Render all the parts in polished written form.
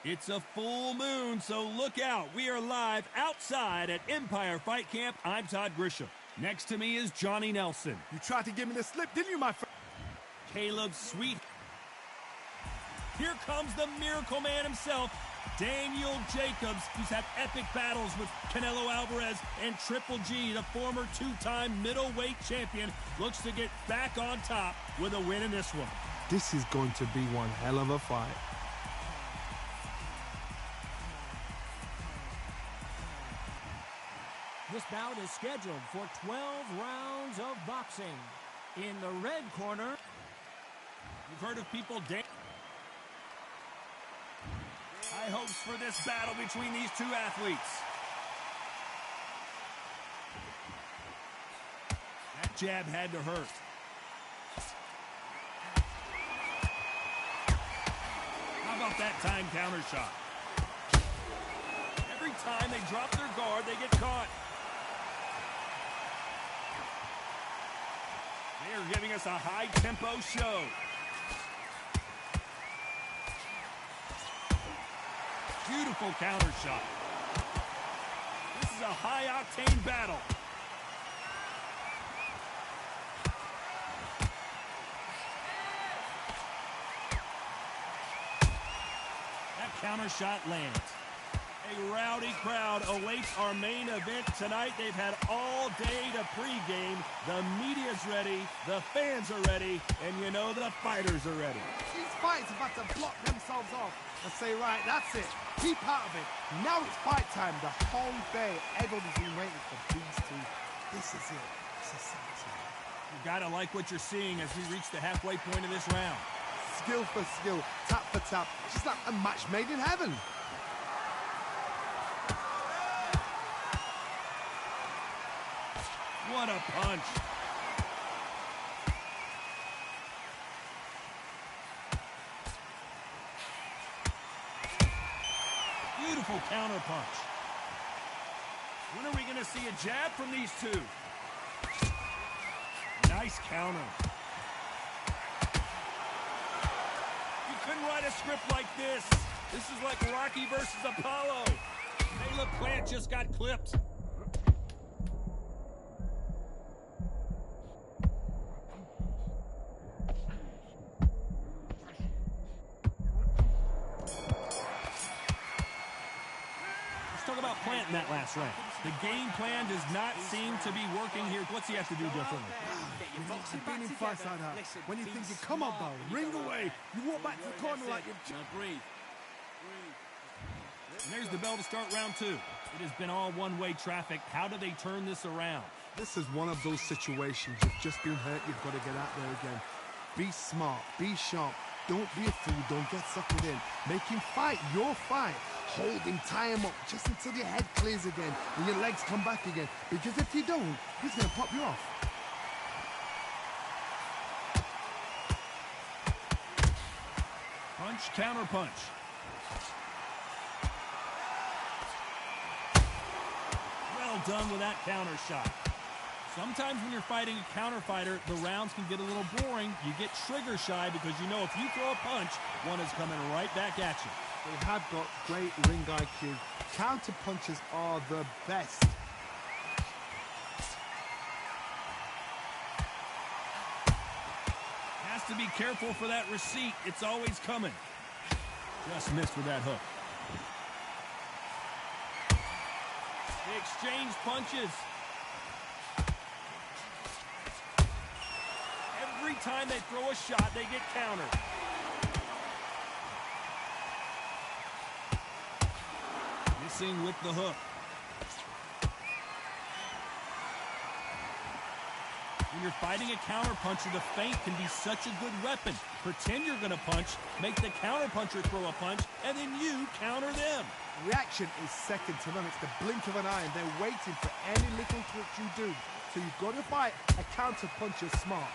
It's a full moon, so look out. We are live outside at Empire Fight Camp. I'm Todd Grisham. Next to me is Johnny Nelson. You tried to give me the slip, didn't you, my friend? Caleb Sweet. Here comes the Miracle Man himself, Daniel Jacobs, who's had epic battles with Canelo Alvarez, and Triple G, the former two-time middleweight champion, looks to get back on top with a win in this one. This is going to be one hell of a fight. This bout is scheduled for 12 rounds of boxing. In the red corner, you've heard of people high hopes for this battle between these two athletes. That jab had to hurt. How about that time counter shot? Every time they drop their guard, they get caught. They are giving us a high-tempo show. Beautiful counter shot. This is a high-octane battle. That counter shot lands. A rowdy crowd awaits our main event tonight. They've had all day to pregame. The media's ready, the fans are ready, and you know the fighters are ready. These fighters about to block themselves off and say, right, that's it. Keep out of it. Now it's fight time. The whole day, everybody's been waiting for these two. This is it. This is it. You gotta like what you're seeing as we reach the halfway point of this round. Skill for skill, tap for tap. Just like a match made in heaven. What a punch. Beautiful counter punch. When are we going to see a jab from these two? Nice counter. You couldn't write a script like this. This is like Rocky versus Apollo. Caleb Plant just got clipped. In that last round. The game plan does not seem to be working here. What's he have to do differently? I've been in fights like that. When you think you come up though, ring away, you walk back to the corner like you... Breathe. And there's the bell to start round two. It has been all one-way traffic. How do they turn this around? This is one of those situations. You've just been hurt. You've got to get out there again. Be smart. Be sharp. Don't be a fool. Don't get suckered in. Make him fight your fight. Hold him, tie him up, just until your head clears again and your legs come back again. Because if you don't, he's going to pop you off. Punch, counter punch. Well done with that counter shot. Sometimes when you're fighting a counter fighter, the rounds can get a little boring. You get trigger shy because you know if you throw a punch, one is coming right back at you. They have got great ring IQ. Counter punches are the best. Has to be careful for that receipt. It's always coming. Just missed with that hook. They exchange punches. Every time they throw a shot, they get countered. Missing with the hook. When you're fighting a counterpuncher, the feint can be such a good weapon. Pretend you're going to punch, make the counterpuncher throw a punch, and then you counter them. Reaction is second to none. It's the blink of an eye, and they're waiting for any little twitch you do. So you've got to fight a counterpuncher smart.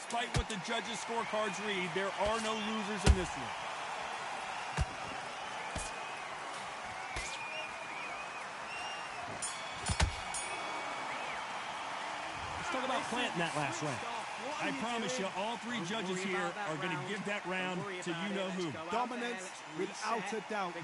Despite what the judges' scorecards read, there are no losers in this one. planting that last round. I promise you, all three judges here are going to give that round to you-know-who. Dominance, without a doubt.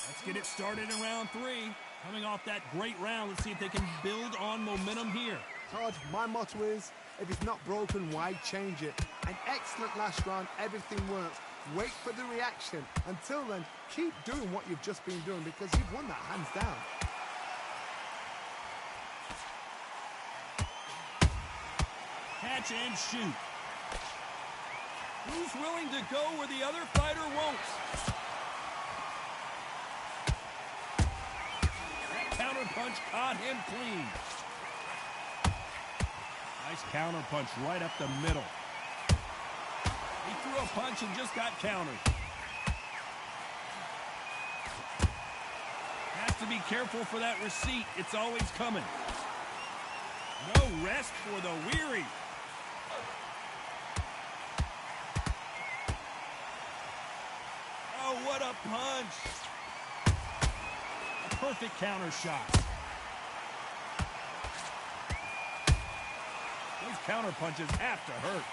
Let's get it started in round 3. Coming off that great round, let's see if they can build on momentum here. Todd, my motto is, if it's not broken, why change it? An excellent last round, everything works. Wait for the reaction. Until then, keep doing what you've just been doing because you've won that hands down. Catch and shoot. Who's willing to go where the other fighter won't? That counter punch caught him clean. Nice counter punch right up the middle. He threw a punch and just got countered. Has to be careful for that receipt. It's always coming. No rest for the weary. Oh, what a punch. A perfect counter shot. Those counter punches have to hurt.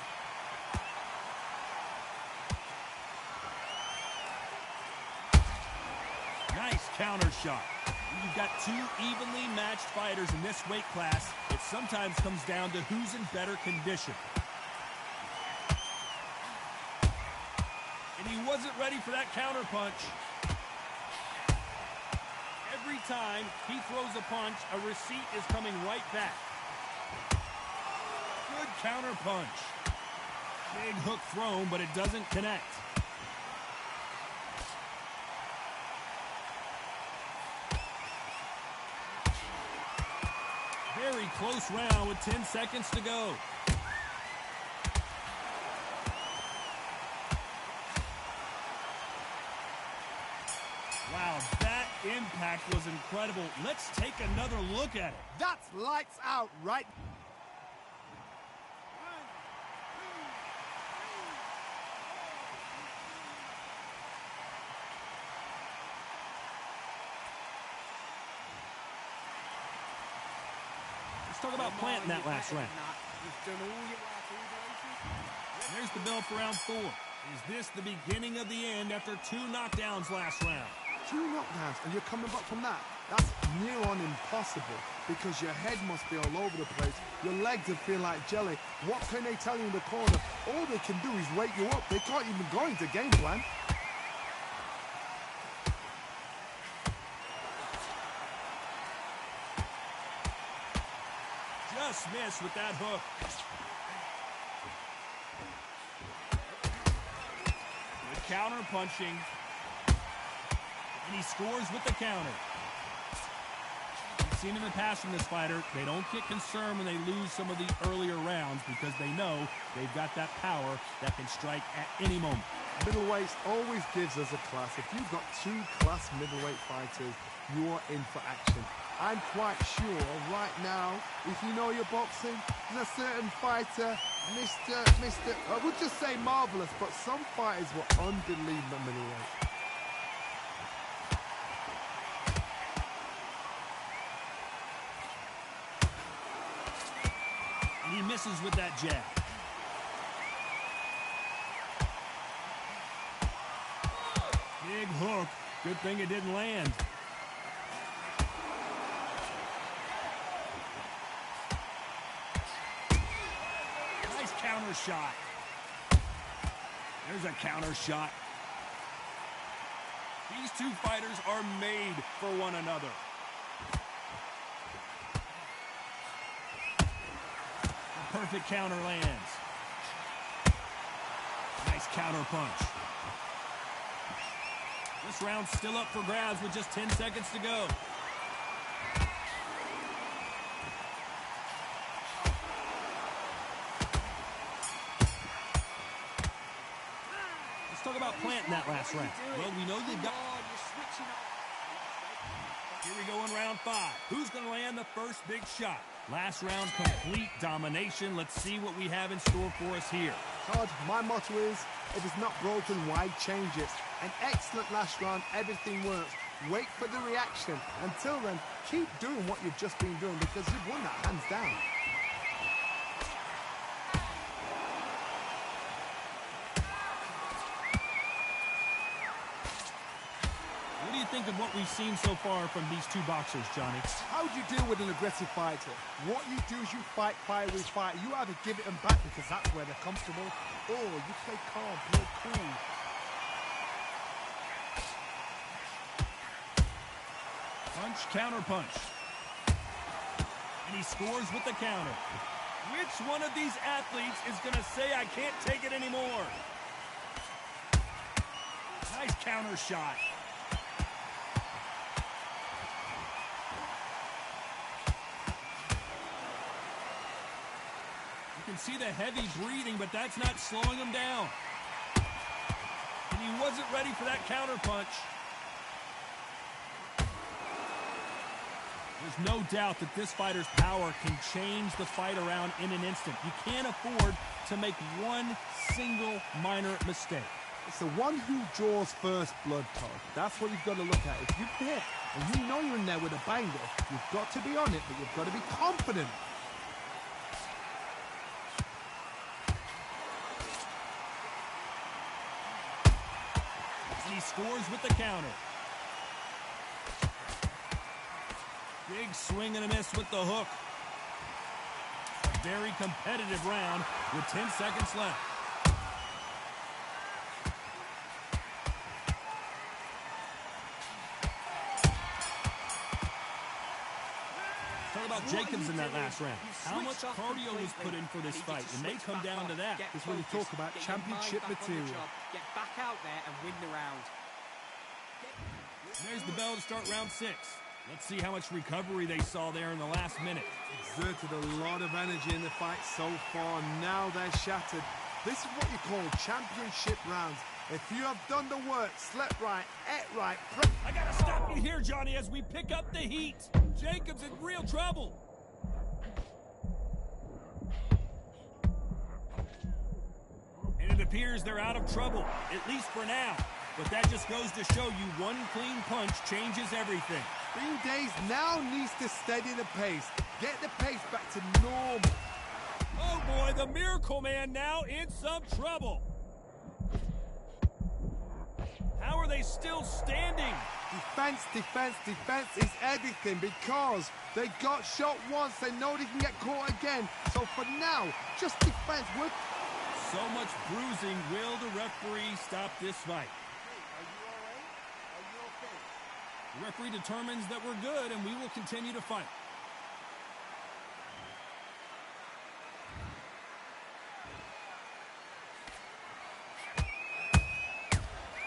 Nice counter shot. When you've got two evenly matched fighters in this weight class, it sometimes comes down to who's in better condition. And he wasn't ready for that counter punch. Every time he throws a punch, a receipt is coming right back. Good counter punch. Big hook thrown, but it doesn't connect. Very close round with 10 seconds to go. Wow, that impact was incredible. Let's take another look at it. That's lights out right. Let's talk about planting that last round. There's the bell for round 4. Is this the beginning of the end after 2 knockdowns last round? 2 knockdowns and you're coming back from that. That's near on impossible because your head must be all over the place. Your legs will feel like jelly. What can they tell you in the corner? All they can do is wake you up. They can't even go into game plan. Just missed with that hook. Good counter punching. And he scores with the counter. We've seen in the past from this fighter, they don't get concerned when they lose some of the earlier rounds because they know they've got that power that can strike at any moment. Middleweights always gives us a class. If you've got 2 class middleweight fighters, you are in for action. I'm quite sure right now, if you know your boxing, there's a certain fighter, Mr. I would just say marvelous, but some fighters were unbelievable middleweight. And he misses with that jab. Big hook. Good thing it didn't land. Nice counter shot. There's a counter shot. These 2 fighters are made for one another. A perfect counter lands. Nice counter punch. This round's still up for grabs with just 10 seconds to go. Let's talk about planting that last round. Well, we know they've got... Here we go in round 5. Who's going to land the first big shot? Last round, complete domination. Let's see what we have in store for us here. Todd, my motto is, if it's not broken, why change it? An excellent last round, everything works. Wait for the reaction. Until then, keep doing what you've just been doing because you've won that hands down. What do you think of what we've seen so far from these two boxers, Johnny? How do you deal with an aggressive fighter? What you do is you fight fire with fire. You either give it them back because that's where they're comfortable, or you play calm, play cool. Punch, counter punch. And he scores with the counter. Which one of these athletes is going to say, I can't take it anymore? Nice counter shot. You can see the heavy breathing, but that's not slowing him down. And he wasn't ready for that counter punch. There's no doubt that this fighter's power can change the fight around in an instant. You can't afford to make one single minor mistake. It's the one who draws first blood, Todd. That's what you've got to look at. If you've hit and you know you're in there with a banger, you've got to be on it, but you've got to be confident. And he scores with the counter. Big swing and a miss with the hook. A very competitive round with 10 seconds left. Talk about Jacobs in that last round. How much cardio was put in for this fight? It may come down to that. It's when you talk about championship material. Get back out there and win the round. There's the bell to start round 6. Let's see how much recovery they saw there in the last minute. Exerted a lot of energy in the fight so far. Now they're shattered. This is what you call championship rounds. If you have done the work, slept right, ate right, I gotta stop you here, Johnny, as we pick up the heat. Jacobs in real trouble. And it appears they're out of trouble, at least for now. But that just goes to show you one clean punch changes everything. Green Days now needs to steady the pace. Get the pace back to normal. Oh boy, the Miracle Man now in some trouble. How are they still standing? Defense, defense, defense is everything because they got shot once. They know they can get caught again. So for now, just defense. So much bruising. Will the referee stop this fight? The referee determines that we're good, and we will continue to fight.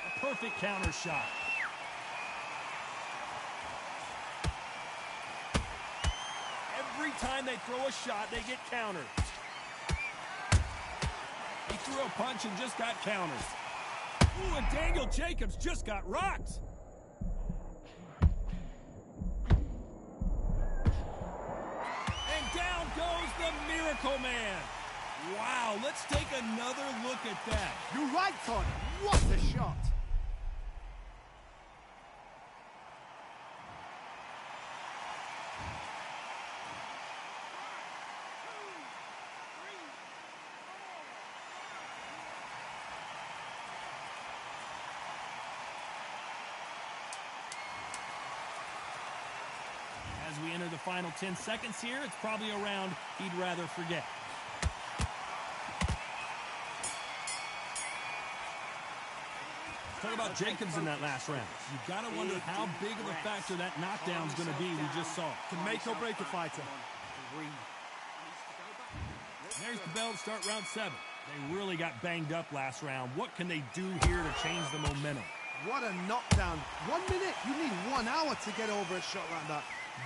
A perfect counter shot. Every time they throw a shot, they get countered. He threw a punch and just got countered. Ooh, and Daniel Jacobs just got rocked. Down goes the Miracle Man. Wow, let's take another look at that. You're right, Todd. What a shot. As we enter the final 10 seconds here, it's probably a round he'd rather forget. Talk about Jacobs in that last round. You gotta wonder how big of a factor that knockdown's gonna be we just saw. Can make or break a fighter. There's the bell to start round 7. They really got banged up last round. What can they do here to change the momentum? What a knockdown. 1 minute, you need 1 hour to get over a shot like that.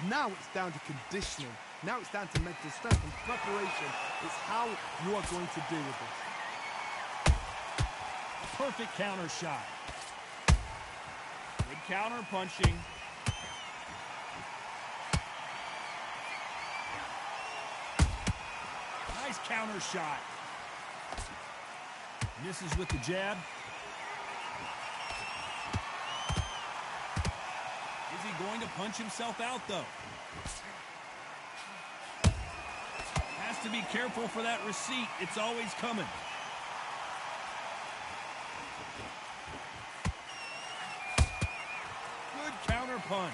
Now it's down to conditioning. Now it's down to mental strength and preparation. It's how you are going to deal with it. Perfect counter shot. Good counter punching. Nice counter shot. Misses with the jab. going to punch himself out, though. Has to be careful for that receipt. It's always coming. Good counter punch.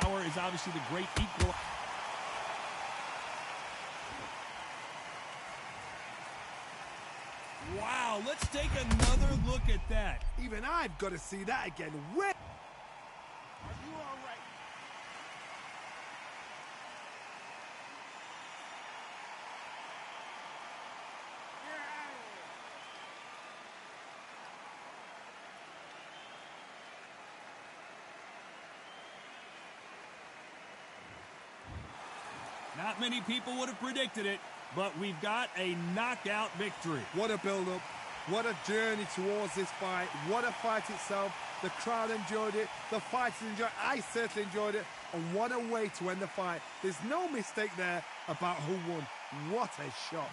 Power is obviously the great equal. Wow, let's take another look at that. Even I've got to see that again. Where? Are you all right? You're out of here. Not many people would have predicted it, but we've got a knockout victory. What a build-up. What a journey towards this fight. What a fight itself. The crowd enjoyed it. The fighters enjoyed it. I certainly enjoyed it. And what a way to end the fight. There's no mistake there about who won. What a shot.